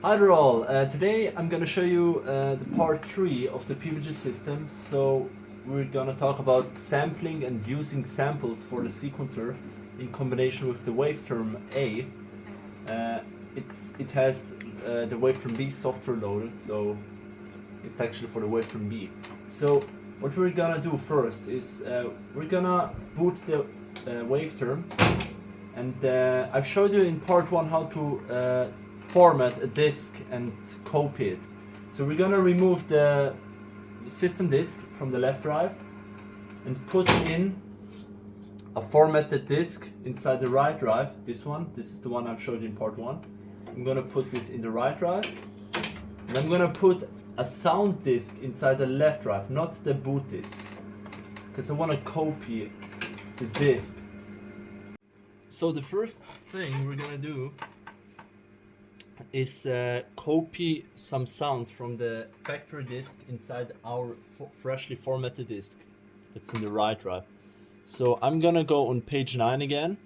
Hi there all, today I'm gonna show you the part 3 of the PPG system. So we're gonna talk about sampling and using samples for the sequencer in combination with the waveform A. Uh, it has the waveform B software loaded, so it's actually for the waveform B. So what we're gonna do first is we're gonna boot the waveform, and I've showed you in part 1 how to format a disk and copy it. So we're gonna remove the system disk from the left drive and put in a formatted disk inside the right drive. This is the one I've showed you in part 1. I'm gonna put this in the right drive, and I'm gonna put a sound disk inside the left drive, not the boot disk, because I want to copy the disk. So the first thing we're gonna do is copy some sounds from the factory disk inside our freshly formatted disk that's in the right drive. So I'm gonna go on page 9 again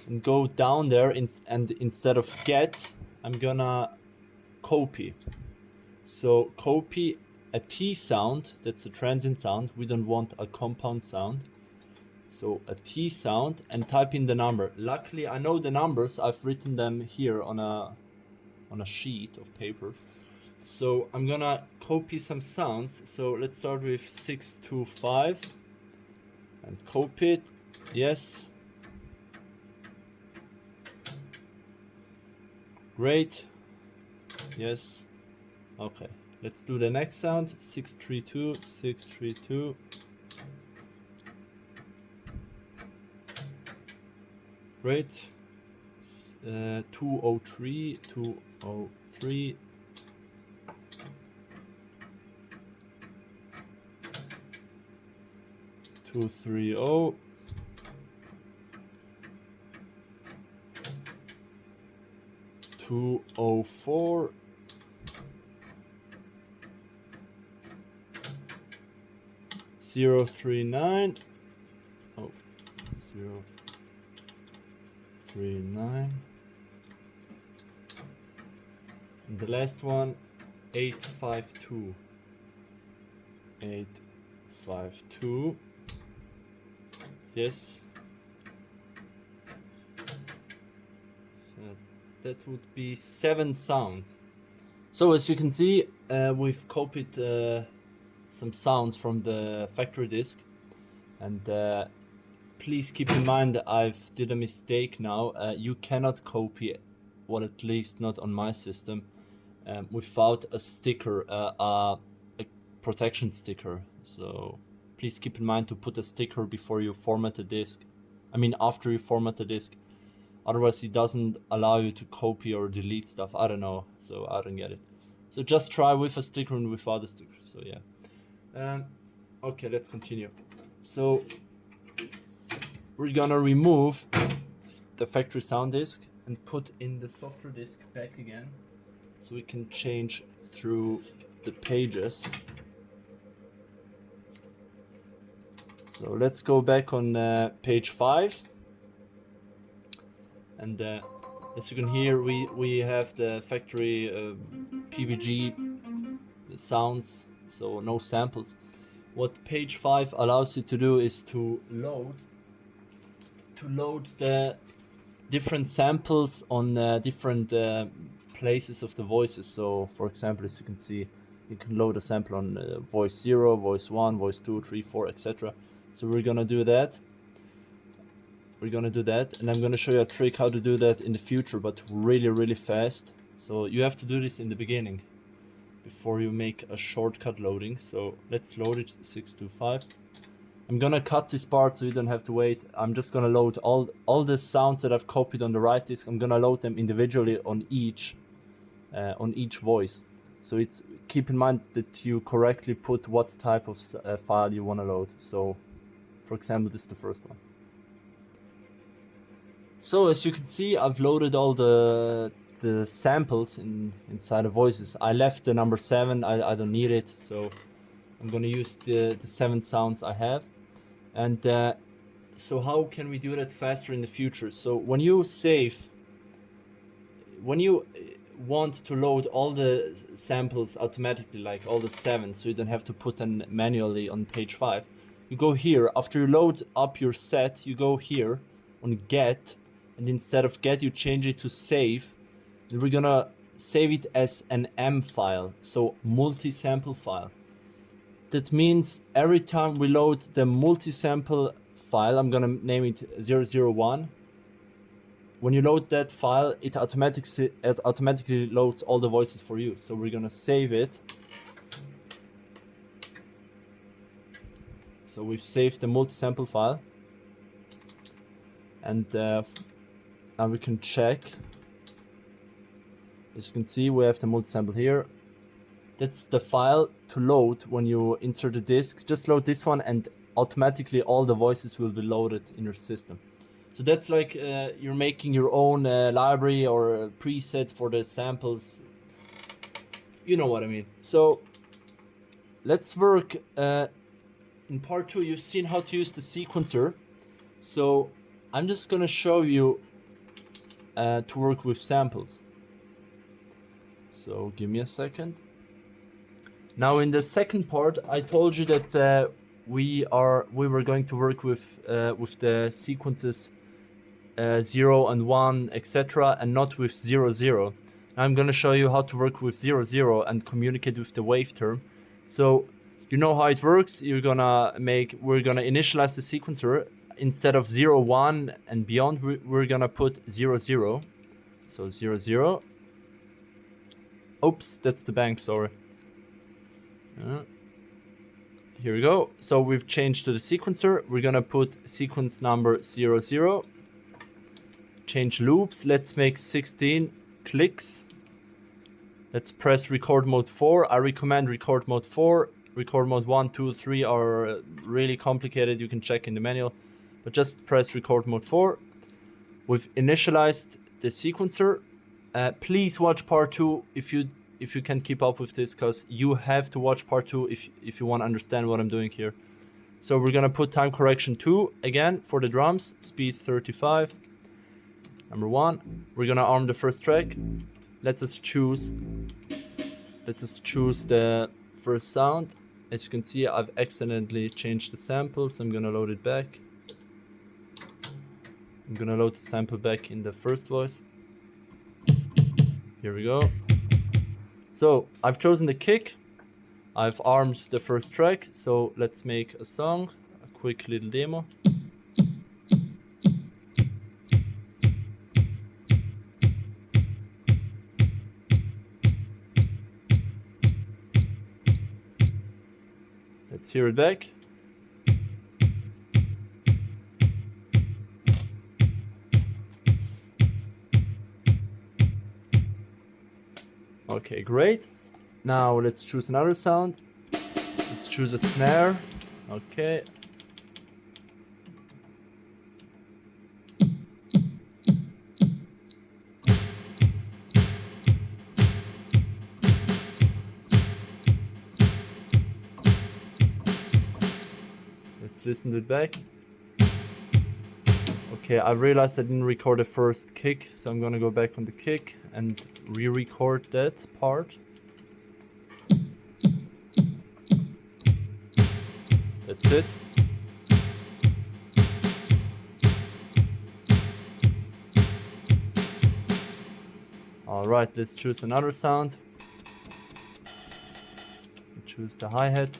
and go down there, and instead of get, I'm gonna copy. So copy a T sound, that's a transient sound. We don't want a compound sound. So a T sound, and type in the number. Luckily I know the numbers, I've written them here on a sheet of paper. So I'm gonna copy some sounds. So let's start with 625 and copy it. Yes. Great. Yes. Okay. Let's do the next sound. 632, 632. Great. 203, 203. Two, 3, 204, 039, 039, and the last one, 852, 852. Yes. So that would be 7 sounds. So as you can see, we've copied some sounds from the factory disk, and please keep in mind that I've did a mistake now. You cannot copy, well, at least not on my system, without a sticker, a protection sticker. So please keep in mind to put a sticker before you format the disk. I mean, after you format the disk. Otherwise, it doesn't allow you to copy or delete stuff. I don't know, so I don't get it. So just try with a sticker and without a sticker. So yeah. Okay, let's continue. So we're gonna remove the factory sound disk and put in the software disk back again, so we can change through the pages. So let's go back on page 5, and as you can hear, we have the factory PPG sounds, so no samples. What page 5 allows you to do is to load the different samples on different places of the voices. So for example, as you can see, you can load a sample on voice 0, voice 1, voice 2, 3, 4, etc. So we're gonna do that. And I'm gonna show you a trick how to do that in the future, but really fast. So you have to do this in the beginning before you make a shortcut loading. So let's load it, 625. I'm gonna cut this part so you don't have to wait. I'm just gonna load all the sounds that I've copied on the right disk. I'm gonna load them individually on each voice. So it's, keep in mind that you correctly put what type of file you want to load. So for example, this is the first one. So as you can see, I've loaded all the samples inside the voices. I left the number 7, I don't need it, so I'm gonna use the 7 sounds I have. And so how can we do that faster in the future? So when you save, want to load all the samples automatically, like all the 7, so you don't have to put them manually on page 5, you go here. After you load up your set, you go here on get, and instead of get, you change it to save. And we're gonna save it as an M file, so multi-sample file. That means every time we load the multi-sample file, I'm gonna name it 001. When you load that file, it automatically loads all the voices for you. So we're gonna save it. So we've saved the multi-sample file, and now we can check. As you can see, we have the multi-sample here. That's the file to load when you insert a disk. Just load this one, and automatically all the voices will be loaded in your system. So that's like you're making your own library or a preset for the samples. You know what I mean. So let's work in part 2. You've seen how to use the sequencer. So I'm just gonna show you to work with samples. So give me a second. Now in the second part, I told you that we were going to work with the sequences 0 and 1, etc., and not with 0, 0. Now I'm gonna show you how to work with 0, 0 and communicate with the wave term. So you know how it works. We're gonna initialize the sequencer. Instead of 0, 1 and beyond, we're gonna put 0, 0. So 0, 0. Oops, that's the bank, sorry. Here we go. So we've changed to the sequencer. We're gonna put sequence number 0, 0. Change loops. Let's make 16 clicks. Let's press record mode 4. I recommend record mode 4. Record mode 1, 2, 3 are really complicated. You can check in the manual, but just press record mode 4. We've initialized the sequencer. Please watch part 2 if you can keep up with this, because you have to watch part 2 if you want to understand what I'm doing here. So we're gonna put time correction 2 again for the drums, speed 35. Number 1. We're gonna arm the first track. Let us choose the first sound. As you can see, I've accidentally changed the sample, so I'm gonna load it back. I'm gonna load the sample back in the first voice. Here we go. So I've chosen the kick. I've armed the first track. So let's make a song, a quick little demo. Let's hear it back. Okay, great. Now let's choose another sound. Let's choose a snare. Okay. Let's listen to it back. Okay, I realized I didn't record the first kick, so I'm gonna go back on the kick and re-record that part. That's it. Alright, let's choose another sound. Choose the hi-hat.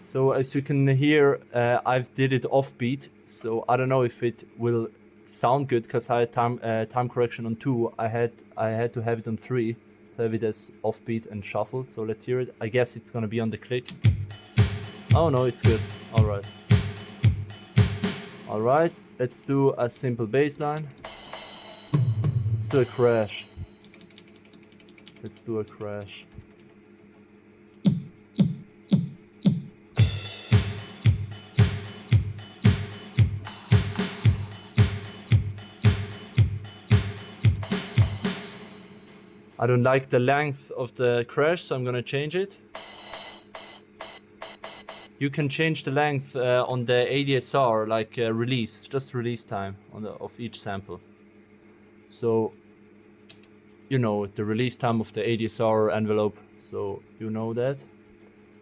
So as you can hear, I've did it offbeat, so I don't know if it will sound good, because I had time correction on 2. I had to have it on 3 to have it as offbeat and shuffle. So let's hear it. I guess it's gonna be on the click. Oh no, it's good. Alright, let's do a simple bass line. Let's do a crash. I don't like the length of the crash, so I'm gonna change it. You can change the length on the ADSR, like release, just release time of each sample. So, you know, the release time of the ADSR envelope, so you know that.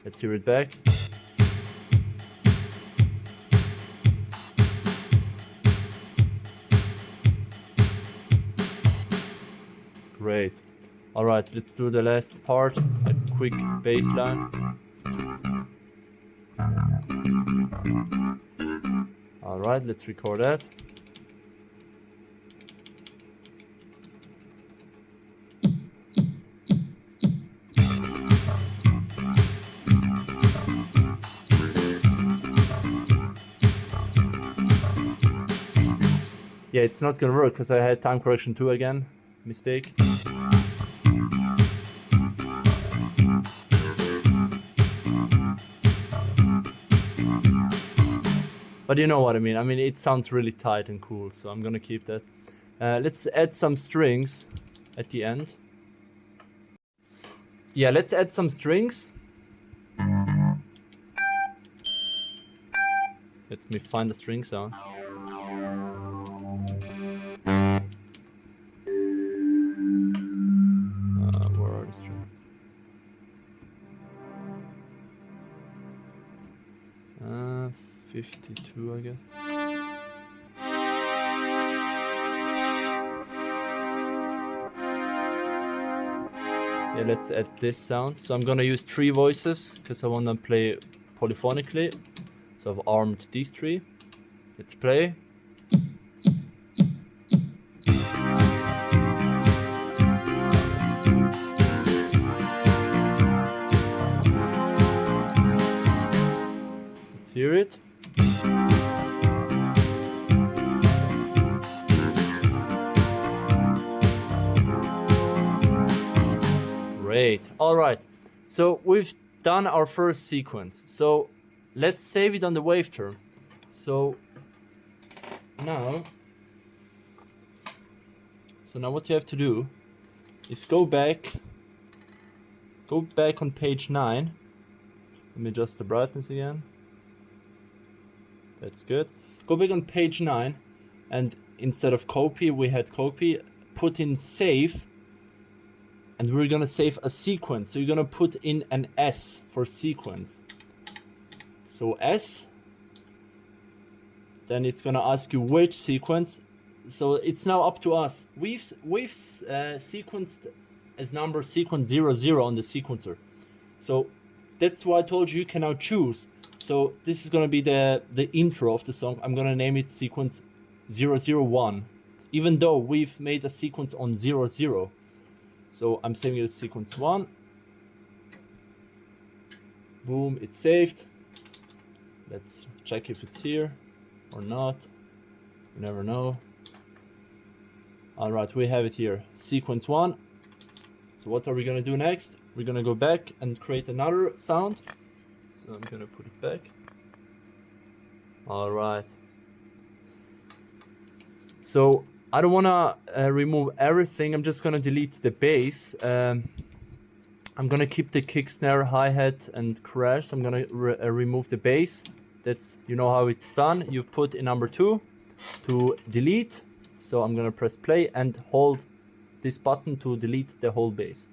Let's hear it back. Great. All right, let's do the last part, a quick bass line. All right, let's record that. Yeah, it's not gonna work because I had time correction 2 again. Mistake. But you know what I mean. I mean, it sounds really tight and cool, so I'm gonna keep that. Let's add some strings at the end. Yeah, let's add some strings. Let me find the string sound. Where are the strings? 52, I guess. Yeah, let's add this sound. So I'm gonna use 3 voices because I wanna play polyphonically. So I've armed these 3. Let's play. Let's hear it. Great. All right. So we've done our first sequence. So let's save it on the waveterm. So now what you have to do is go back on page 9. Let me adjust the brightness again. That's good. Go back on page 9, and instead of copy, we had copy, put in save, and we're gonna save a sequence. So you're gonna put in an S for sequence. So S, then it's gonna ask you which sequence. So it's now up to us. We've sequenced as number sequence 00 on the sequencer. So that's why I told you can now choose. So this is gonna be the intro of the song. I'm gonna name it sequence 001, even though we've made a sequence on 00. So I'm saving it as sequence 1. Boom, it's saved. Let's check if it's here or not. You never know. All right, we have it here, sequence 1. So what are we gonna do next? We're gonna go back and create another sound. So I'm gonna put it back. All right. So I don't wanna remove everything. I'm just gonna delete the bass. I'm gonna keep the kick, snare, hi-hat, and crash. I'm gonna remove the bass. That's, you know how it's done. You've put in number 2 to delete. So I'm gonna press play and hold this button to delete the whole bass.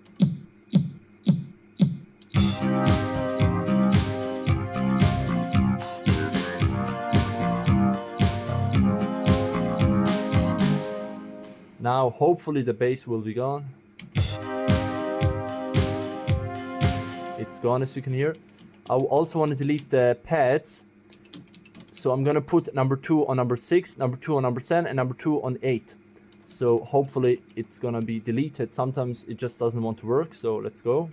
Now hopefully the bass will be gone. It's gone, as you can hear. I also want to delete the pads. So I'm gonna put number 2 on number 6, number 2 on number 7, and number 2 on 8. So hopefully it's gonna be deleted. Sometimes it just doesn't want to work, so let's go.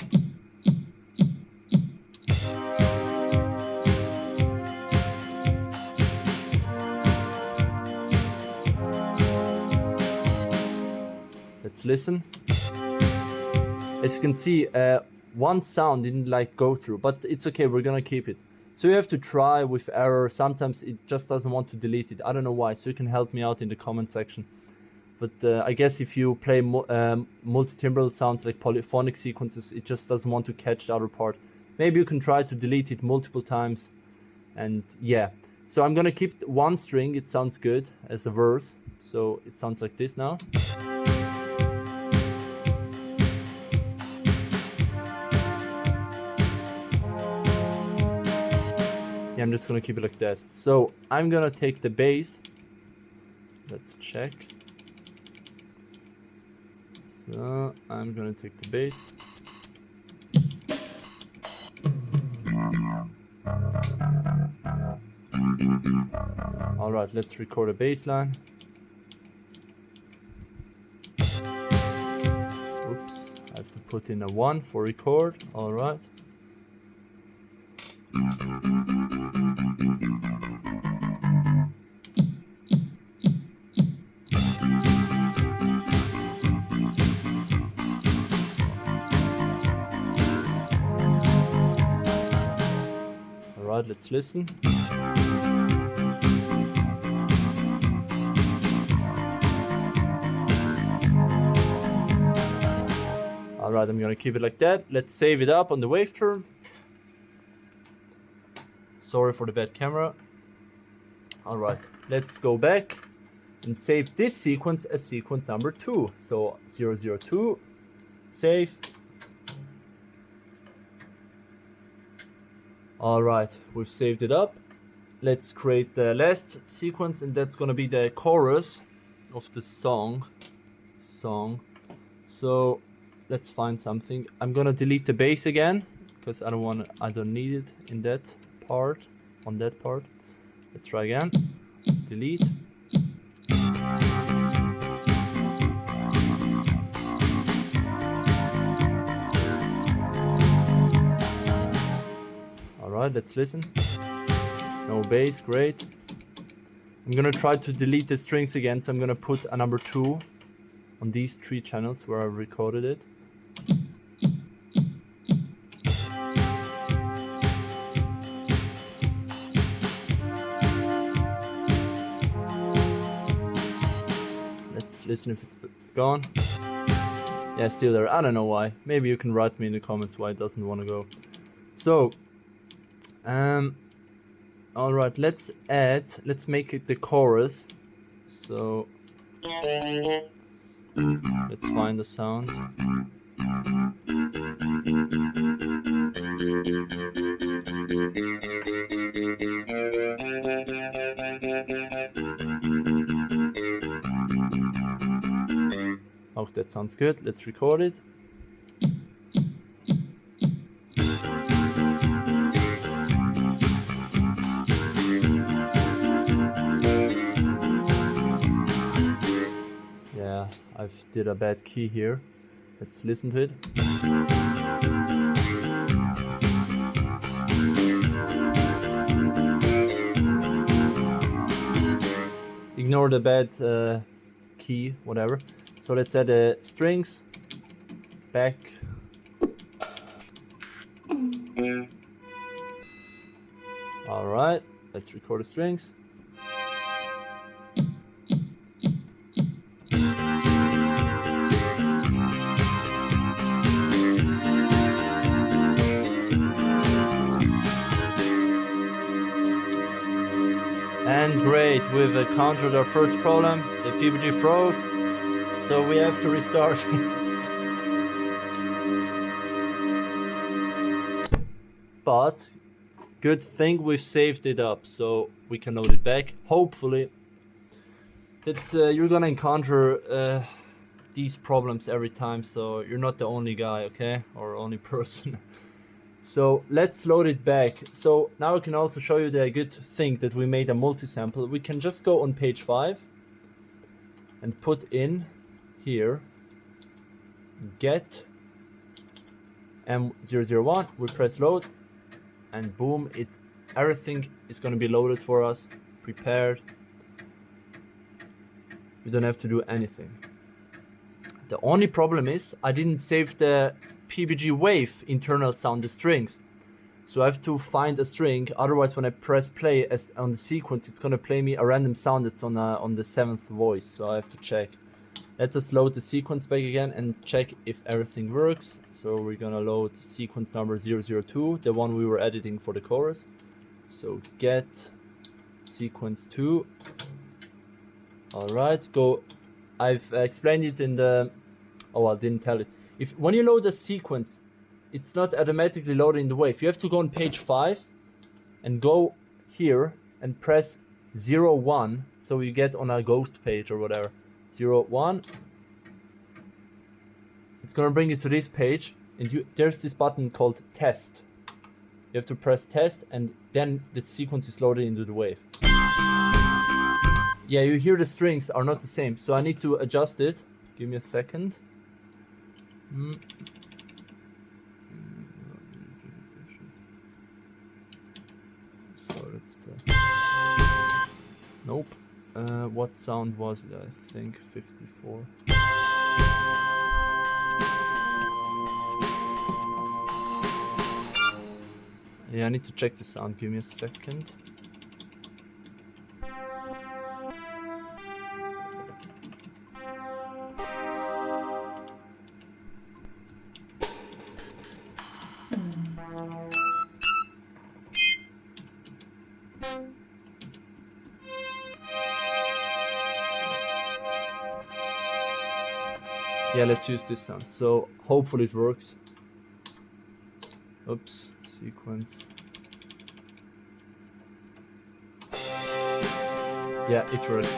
Let's listen. As you can see, one sound didn't go through, but it's okay, we're gonna keep it. So you have to try with error. Sometimes it just doesn't want to delete it. I don't know why, so you can help me out in the comment section. But I guess if you play multi-timbral sounds like polyphonic sequences, it just doesn't want to catch the other part. Maybe you can try to delete it multiple times. And yeah, so I'm gonna keep one string, it sounds good, as a verse. So it sounds like this now. Yeah, I'm just gonna keep it like that. So I'm gonna take the bass. Let's check. So I'm gonna take the bass. All right, let's record a bass line. Oops, I have to put in a 1 for record. All right. All right, let's listen. All right, I'm gonna keep it like that. Let's save it up on the waveform. Sorry for the bad camera. All right, let's go back and save this sequence as sequence number 2. So 002, save. All right, we've saved it up. Let's create the last sequence, and that's gonna be the chorus of the song. So let's find something. I'm gonna delete the bass again because I don't need it in that part, on that part. Let's try again. Delete. All right, let's listen. No bass, great. I'm gonna try to delete the strings again, so I'm gonna put a number 2 on these 3 channels where I recorded it. Let's listen if it's gone. Yeah, still there. I don't know why. Maybe you can write me in the comments why it doesn't want to go. So, all right, let's make it the chorus. So, let's find the sound. Oh, that sounds good. Let's record it. Yeah, I've did a bad key here. Let's listen to it. Ignore the bad key, whatever. So let's add the strings back. All right, let's record the strings. And great, we've encountered our first problem. The PPG froze, so we have to restart it. But good thing we've saved it up, so we can load it back. Hopefully, it's you're gonna encounter these problems every time, so you're not the only guy, okay, or only person. So let's load it back. So now I can also show you the good thing that we made a multi-sample. We can just go on page 5 and put in here get M001. We press load, and boom, everything is going to be loaded for us, prepared. We don't have to do anything. The only problem is I didn't save the PPG wave internal sound, the strings. So I have to find a string, otherwise when I press play on the sequence, it's gonna play me a random sound that's on the 7th voice, so I have to check. Let us load the sequence back again and check if everything works. So we're gonna load sequence number 002, the one we were editing for the chorus. So get sequence 2. Alright, go. I've explained it in the... Oh, I didn't tell it. When you load a sequence, it's not automatically loaded in the wave. You have to go on page 5 and go here and press 01, so you get on a ghost page or whatever. 01. It's gonna bring you to this page, and there's this button called test. You have to press test, and then the sequence is loaded into the wave. Yeah, you hear the strings are not the same, so I need to adjust it. Give me a second. So let's play. Nope. What sound was it? I think 54. Yeah, I need to check the sound. Give me a second. Yeah, let's use this sound. So hopefully it works. Oops, sequence. Yeah, it works.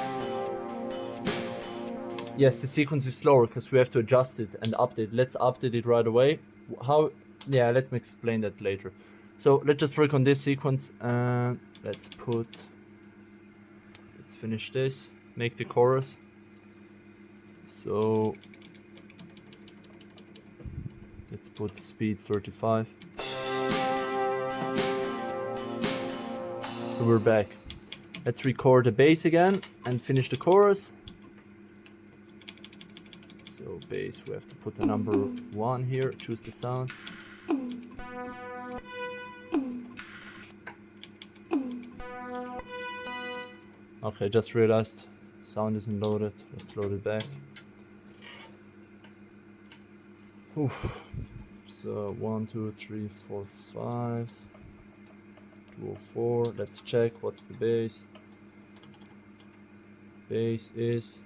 Yes, the sequence is slower because we have to adjust it and update. Let's update it right away. How? Yeah, let me explain that later. So let's just work on this sequence. Let's finish this. Make the chorus. So let's put speed 35. So we're back. Let's record the bass again and finish the chorus. So bass, we have to put the number 1 here, choose the sound. Okay, just realized sound isn't loaded. Let's load it back. Oof. So 1, 2, 3, 4, 5. 204. Let's check what's the bass. Bass is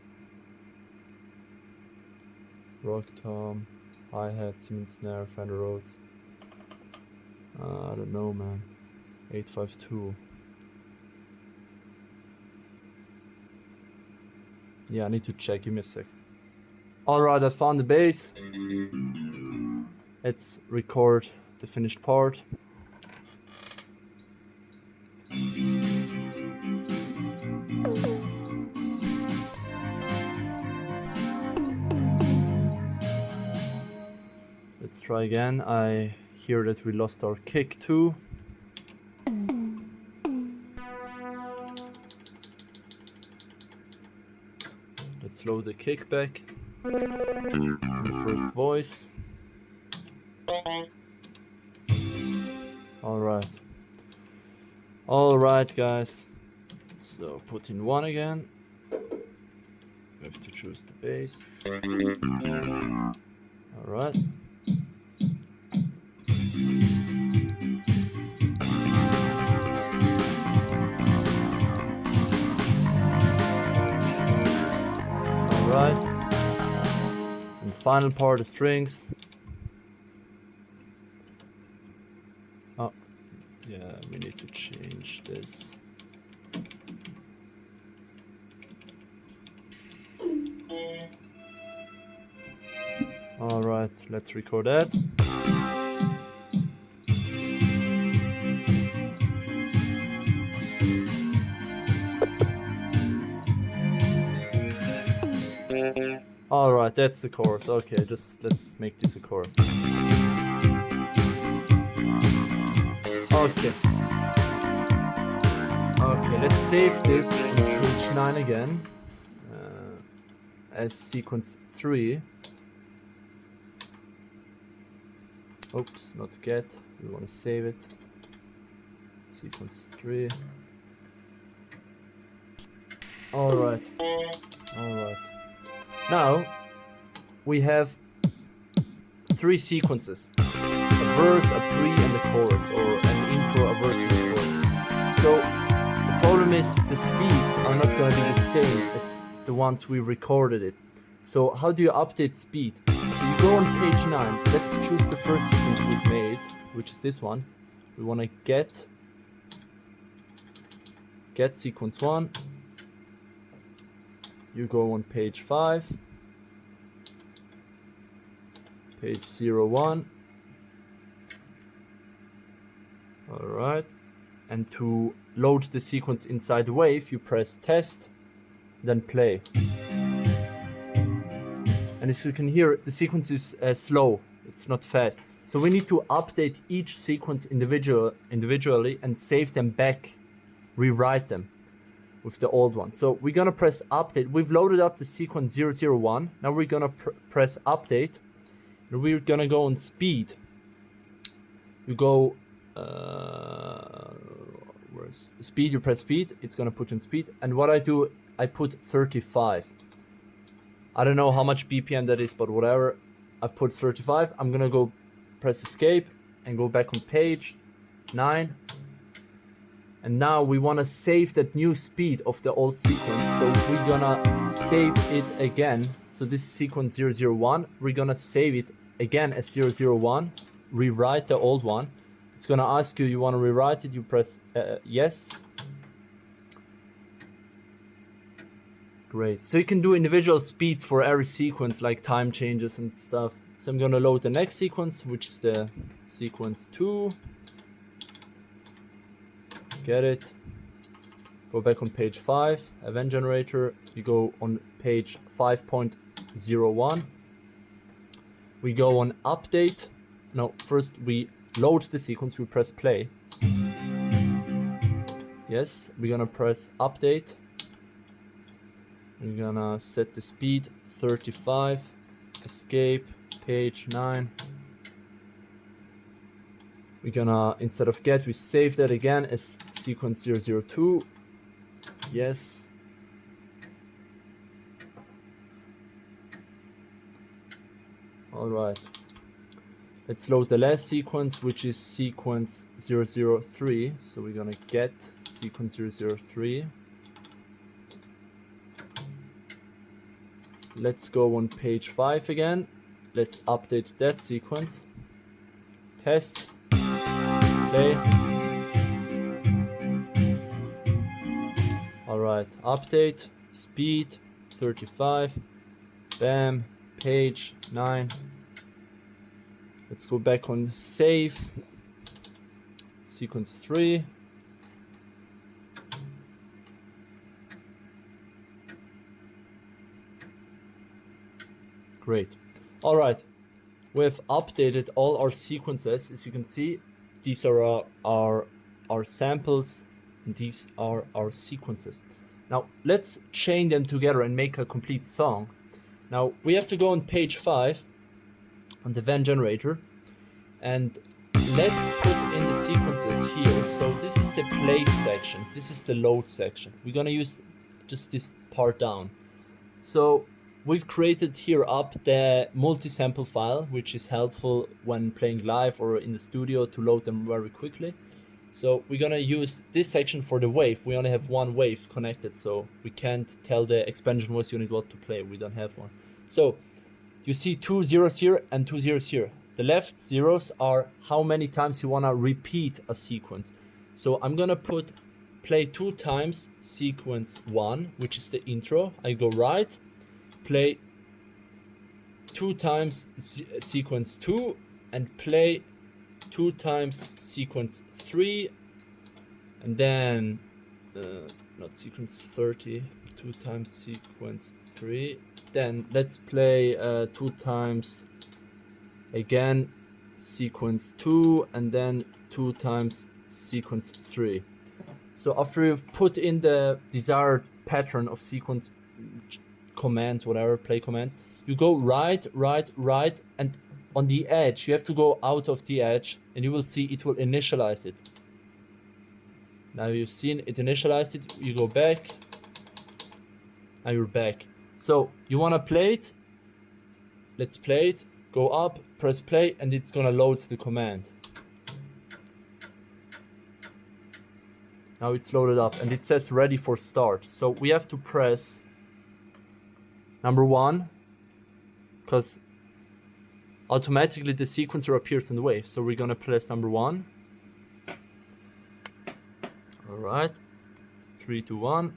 rock tom, hi-hat, Siemens snare, Fender Rhodes. I don't know, man. 852. Yeah, I need to check. Give me a sec. Alright, I found the bass. Let's record the finished part. Let's try again. I hear that we lost our kick too. Let's load the kick back. The first voice. Alright. Alright, guys. So put in 1 again. We have to choose the bass. Alright. Alright. And the final part, the strings. Oh, yeah, we need to change this. Alright, let's record that. Alright, that's the chorus. Okay, just let's make this a chorus. Okay. Okay, let's save this on page 9 again. As sequence 3. Oops, not get. We want to save it. Sequence 3. Alright. Alright. Now we have 3 sequences: a verse, a pre, and a chorus, or an intro, a verse, and a chorus. So the problem is the speeds are not going to be the same as the ones we recorded it. So how do you update speed? So you go on page 9. Let's choose the first sequence we've made, which is this one. We want to get sequence 1. You go on page 5, page 01. All right, and to load the sequence inside the wave, you press test, then play. And as you can hear, the sequence is slow, it's not fast. So we need to update each sequence individually and save them back, rewrite them with the old one. So we're gonna press update. We've loaded up the sequence 001. Now we're gonna press update, and we're gonna go on speed. You go where's speed? You press speed, it's gonna put in speed. And what I do, I put 35. I don't know how much BPM that is, but whatever. I've put 35. I'm gonna go press escape and go back on page 9. And now we want to save that new speed of the old sequence. So we're gonna save it again. So this is sequence 001. We're gonna save it again as 001. Rewrite the old one. It's gonna ask you want to rewrite it. You press yes. Great. So you can do individual speeds for every sequence, like time changes and stuff. So I'm gonna load the next sequence, which is the sequence 2. Get it. Go back on page 5, Event Generator. You go on page 5.01. We go on update. No, first we load the sequence. We press play. Yes, we're gonna press update. We're gonna set the speed 35. Escape, page 9. We're gonna, instead of get, we save that again as sequence 002. Yes. All right. Let's load the last sequence, which is sequence 003. So we're gonna get sequence 003. Let's go on page 5 again. Let's update that sequence. Test. Play. Alright, update, speed, 35, bam, page 9. Let's go back on save, sequence 3. Great. Alright, we've updated all our sequences. As you can see, these are our samples, and these are our sequences. Now let's chain them together and make a complete song. Now we have to go on page 5 on the Event Generator, and let's put in the sequences here. So this is the play section, this is the load section. We're gonna use just this part down. So we've created here up the multi-sample file, which is helpful when playing live or in the studio to load them very quickly. So we're gonna use this section for the wave. We only have one wave connected, so we can't tell the expansion voice unit what to play. We don't have one. So you see 2 zeros here and 2 zeros here. The left zeros are how many times you wanna repeat a sequence. So I'm gonna play 2 times sequence 1, which is the intro. I go right, play 2 times sequence 2, and play 2 times sequence 3, and then not sequence 30, 2 times sequence 3. Then let's play 2 times again sequence 2, and then 2 times sequence 3. So after you've put in the desired pattern of sequence commands, whatever, play commands, you go right, right, right, and on the edge, you have to go out of the edge, and you will see it will initialize it. Now you've seen it initialized it, you go back, now you're back. So you want to play it. Let's play it. Go up, press play, and it's gonna load the command. Now it's loaded up and it says ready for start. So we have to press number 1 because automatically the sequencer appears in the way. So we're gonna press number 1. All right, 3, 2, 1.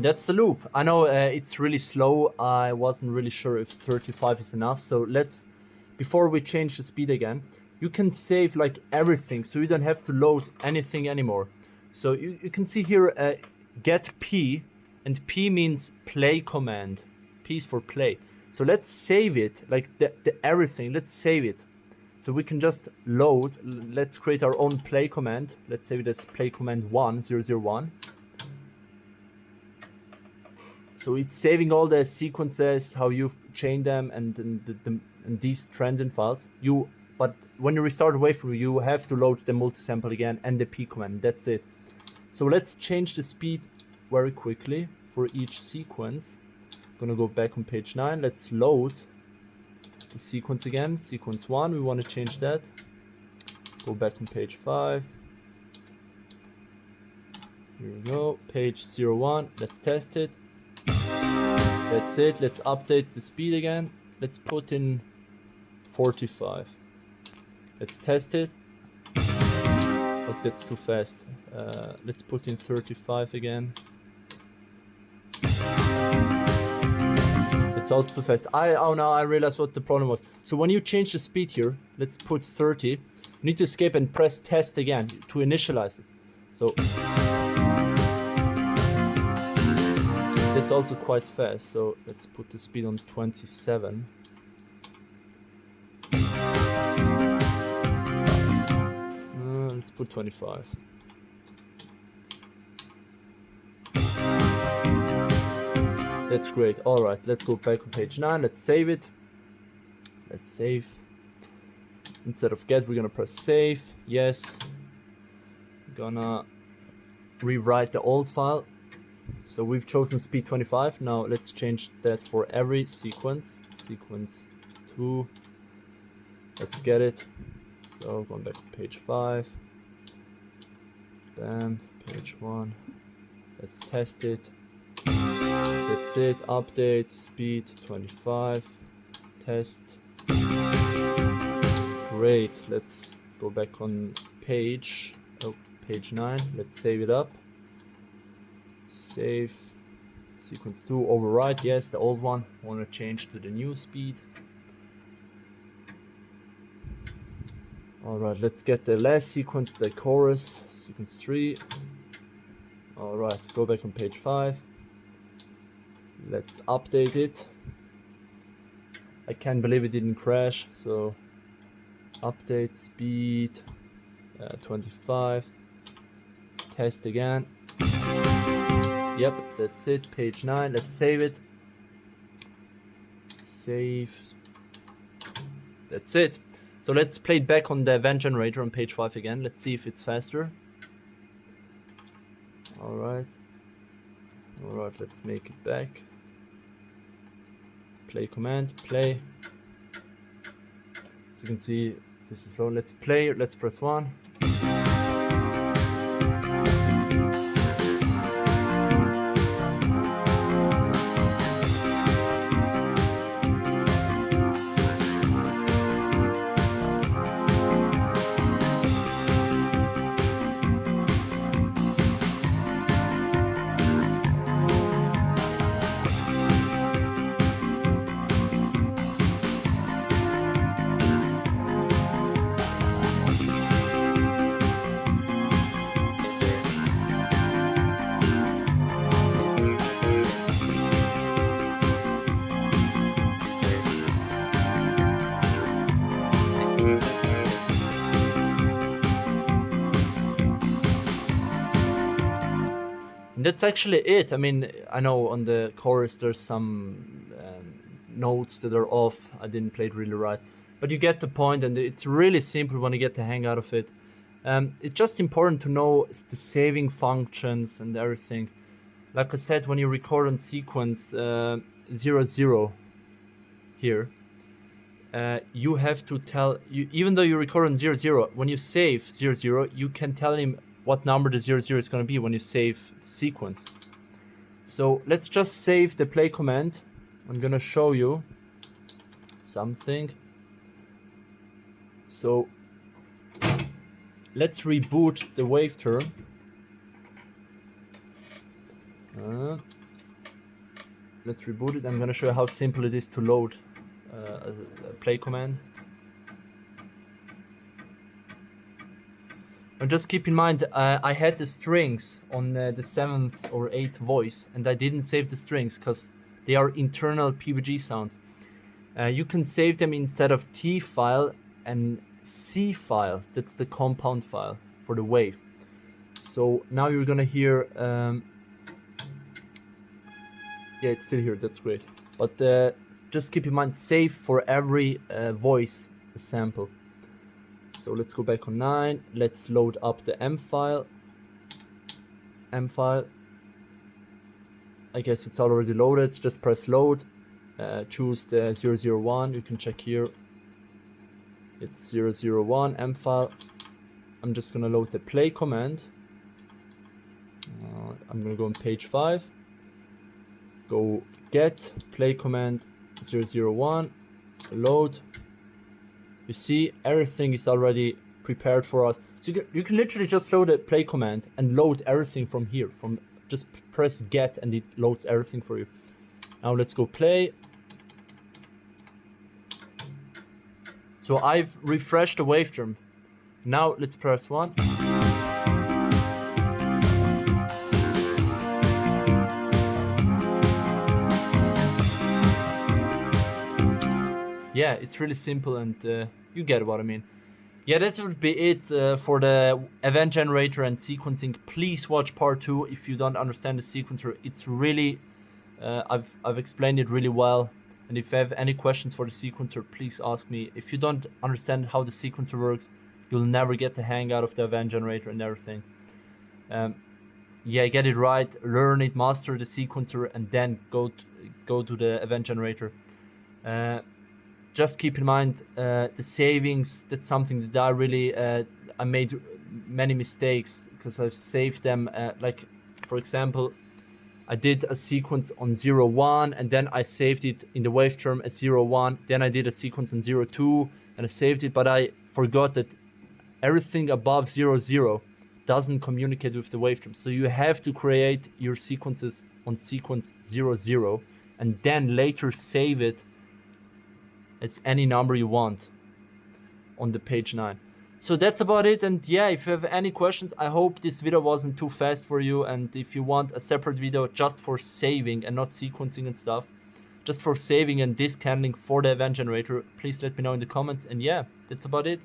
That's the loop. I know it's really slow. I wasn't really sure if 35 is enough. So let's, before we change the speed again, you can save like everything. So you don't have to load anything anymore. So you can see here, get P, and P means play command. P is for play. So let's save it, like the everything, let's save it. So we can just load, let's create our own play command. Let's save it as play command 1001. So it's saving all the sequences, how you've chained them, and these transient files. But when you restart Waveform, you have to load the multisample again and the P command. That's it. So let's change the speed very quickly for each sequence. I'm gonna go back on page 9. Let's load the sequence again. Sequence 1, we want to change that. Go back on page 5. Here we go. Page 01. Let's test it. That's it. Let's update the speed again. Let's put in 45. Let's test it. But that's too fast. Let's put in 35 again. It's also too fast. Oh, now I realized what the problem was. So when you change the speed here, let's put 30. You need to escape and press test again to initialize it. So it's also quite fast, so let's put the speed on 27. Let's put 25. That's great. All right, let's go back on page 9. Let's save it. Let's save. Instead of get, we're gonna press save. Yes. Gonna rewrite the old file. So we've chosen speed 25. Now let's change that for every sequence. Sequence 2. Let's get it. So going back to page 5. Bam. Page 1. Let's test it. That's it. Update. Speed 25. Test. Great. Let's go back on page 9. Let's save it up. Save. Sequence 2. Overwrite. Yes, the old one. Want to change to the new speed. Alright, let's get the last sequence, the chorus. Sequence 3. Alright, go back on page 5. Let's update it. I can't believe it didn't crash. So update speed 25. Test again. Yep, that's it. Page 9. Let's save it. Save. That's it. So let's play it back on the event generator on page 5 again. Let's see if it's faster. Alright. Alright, let's make it back. Play command, play. you can see this is low. Let's play, let's press 1. And that's actually it. I mean, I know on the chorus there's some notes that are off. I didn't play it really right, but you get the point, and it's really simple when you get the hang out of it. It's just important to know the saving functions and everything. Like I said, when you record on sequence 0-0 here, you have to tell, even though you record on 0-0, when you save 0-0, you can tell him what number the 0-0 is going to be when you save the sequence. So let's just save the play command. I'm going to show you something. So let's reboot the waveterm. Let's reboot it. I'm going to show you how simple it is to load a play command. And just keep in mind, I had the strings on the 7th or 8th voice, and I didn't save the strings because they are internal PPG sounds. You can save them instead of T file and C file. That's the compound file for the wave. So now you're gonna hear, yeah, it's still here, that's great. But just keep in mind, save for every voice a sample. So let's go back on 9. Let's load up the M file. I guess it's already loaded. Just press load. Choose the 001. You can check here. It's 001 M file. I'm just gonna load the play command. I'm gonna go on page 5. Go get play command 001. Load. You see, everything is already prepared for us. So you can literally just load a play command and load everything from here. Just press get and it loads everything for you. Now let's go play. So I've refreshed the waveterm. Now let's press 1. Yeah, it's really simple, and you get what I mean. Yeah, that would be it for the event generator and sequencing. Please watch part 2 if you don't understand the sequencer. It's really, I've explained it really well. And if you have any questions for the sequencer, please ask me. If you don't understand how the sequencer works, you'll never get the hang out of the event generator and everything. Yeah, get it right, learn it, master the sequencer, and then go to the event generator. Just keep in mind the savings. That's something that I really I made many mistakes because I've saved them. Like for example, I did a sequence on 0-1 and then I saved it in the waveterm as 0-1. Then I did a sequence on 0-2 and I saved it, but I forgot that everything above 0-0 doesn't communicate with the waveterm. So you have to create your sequences on sequence 0-0 and then later save it as any number you want on the page 9. So that's about it, and yeah, if you have any questions, I hope this video wasn't too fast for you, and if you want a separate video just for saving and not sequencing and stuff, just for saving and disk handling for the event generator, please let me know in the comments, and yeah, that's about it.